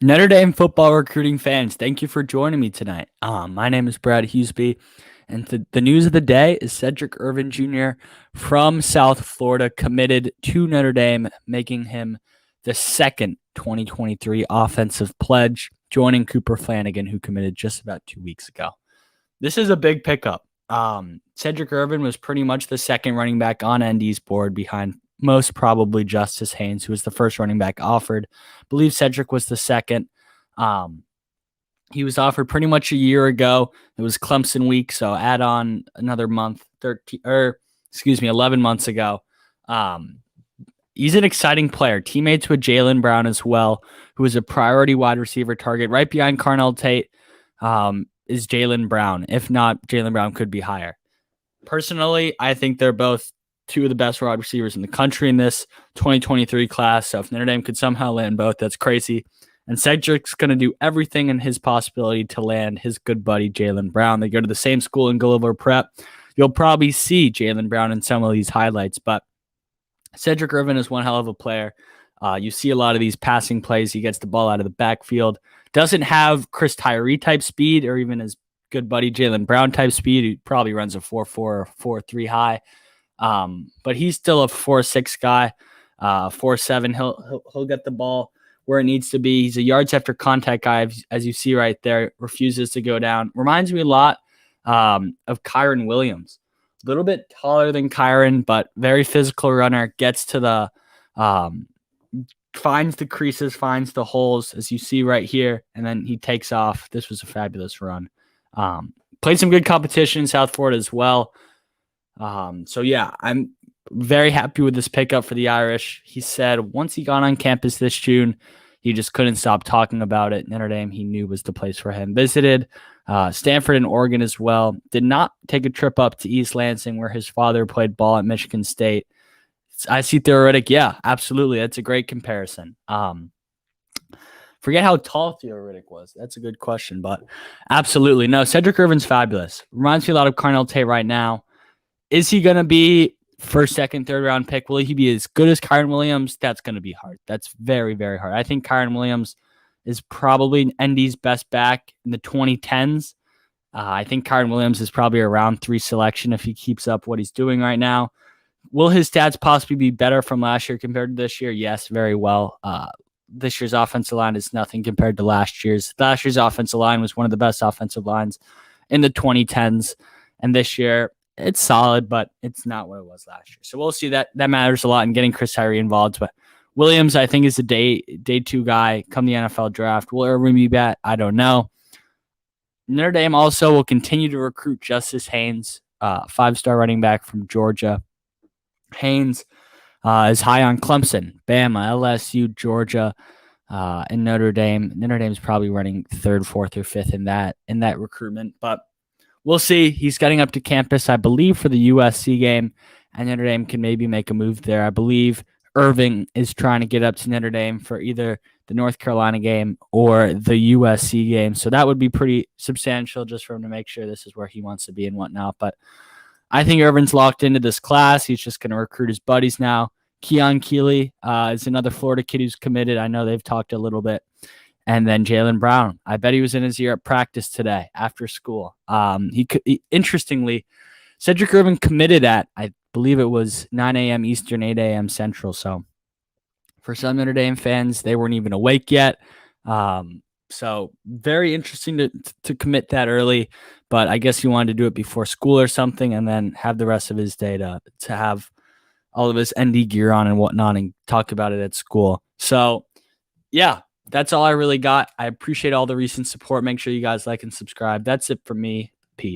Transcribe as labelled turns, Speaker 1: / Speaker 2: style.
Speaker 1: Notre Dame football recruiting fans, thank you for joining me tonight. My name is Brad Hughesby, and the news of the day is Sedrick Irvin Jr. from South Florida committed to Notre Dame, making him the second 2023 offensive pledge, joining Cooper Flanagan, who committed just about 2 weeks ago. This is a big pickup. Sedrick Irvin was pretty much the second running back on ND's board behind most probably Justice Haynes, who was the first running back offered. I believe Sedrick was the second. Um, he was offered pretty much a year ago. It was Clemson week, so add on another month, 11 months ago. He's an exciting player. Teammates with Jaylen Brown as well, who is a priority wide receiver target. Right behind Carnell Tate is Jaylen Brown. If not, Jaylen Brown could be higher. Personally, I think they're both two of the best wide receivers in the country in this 2023 class. So if Notre Dame could somehow land both, that's crazy. And Sedrick's going to do everything in his possibility to land his good buddy Jaylen Brown. They go to the same school in Gulliver Prep. You'll probably see Jaylen Brown in some of these highlights, but Sedrick Irvin is one hell of a player. You see a lot of these passing plays. He gets the ball out of the backfield. Doesn't have Chris Tyree type speed or even his good buddy Jaylen Brown type speed. He probably runs a 4.4 or 4.3 high. But he's still a 4.6 guy, 4.7. He'll get the ball where it needs to be. He's a yards after contact guy, as you see right there. Refuses to go down. Reminds me a lot of Kyron Williams. A little bit taller than Kyron, but very physical runner. Gets to the finds the creases, finds the holes, as you see right here, and then he takes off. This was a fabulous run. Played some good competition in South Florida as well. So yeah, I'm very happy with this pickup for the Irish. He said once he got on campus this June, he just couldn't stop talking about it. Notre Dame, he knew, was the place for him. Visited Stanford and Oregon as well. Did not take a trip up to East Lansing, where his father played ball at Michigan State. I see Theoretic. Yeah, absolutely. That's a great comparison. Forget how tall Theoretic was. That's a good question, but absolutely. No, Sedrick Irvin's fabulous. Reminds me a lot of Carnell Tate right now. Is he going to be first, second, third round pick? Will he be as good as Kyron Williams? That's going to be hard. That's very, very hard. I think Kyron Williams is probably ND's best back in the 2010s. I think Kyron Williams is probably a round 3 selection if he keeps up what he's doing right now. Will his stats possibly be better from last year compared to this year? Yes, very well. This year's offensive line is nothing compared to last year's. Last year's offensive line was one of the best offensive lines in the 2010s. And this year, it's solid, but it's not what it was last year. So we'll see. That matters a lot in getting Chris Tyree involved. But Williams, I think, is a day 2 guy come the NFL draft. Will Irvin be back? I don't know. Notre Dame also will continue to recruit Justice Haynes, 5-star running back from Georgia. Haynes is high on Clemson, Bama, LSU, Georgia, and Notre Dame. Notre Dame's probably running 3rd, 4th, or 5th in that recruitment, but we'll see. He's getting up to campus, I believe, for the USC game, and Notre Dame can maybe make a move there. I believe Irving is trying to get up to Notre Dame for either the North Carolina game or the USC game, so that would be pretty substantial just for him to make sure this is where he wants to be and whatnot. But I think Irvin's locked into this class. He's just going to recruit his buddies now. Keon Keeley is another Florida kid who's committed. I know they've talked a little bit. And then Jaylen Brown. I bet he was in his ear at practice today after school. Interestingly, Sedrick Irvin committed at, I believe it was 9 a.m. Eastern, 8 a.m. Central. So for some Notre Dame fans, they weren't even awake yet. So very interesting to commit that early, but I guess he wanted to do it before school or something and then have the rest of his day to have all of his ND gear on and whatnot and talk about it at school. So yeah, that's all I really got. I appreciate all the recent support. Make sure you guys like and subscribe. That's it for me.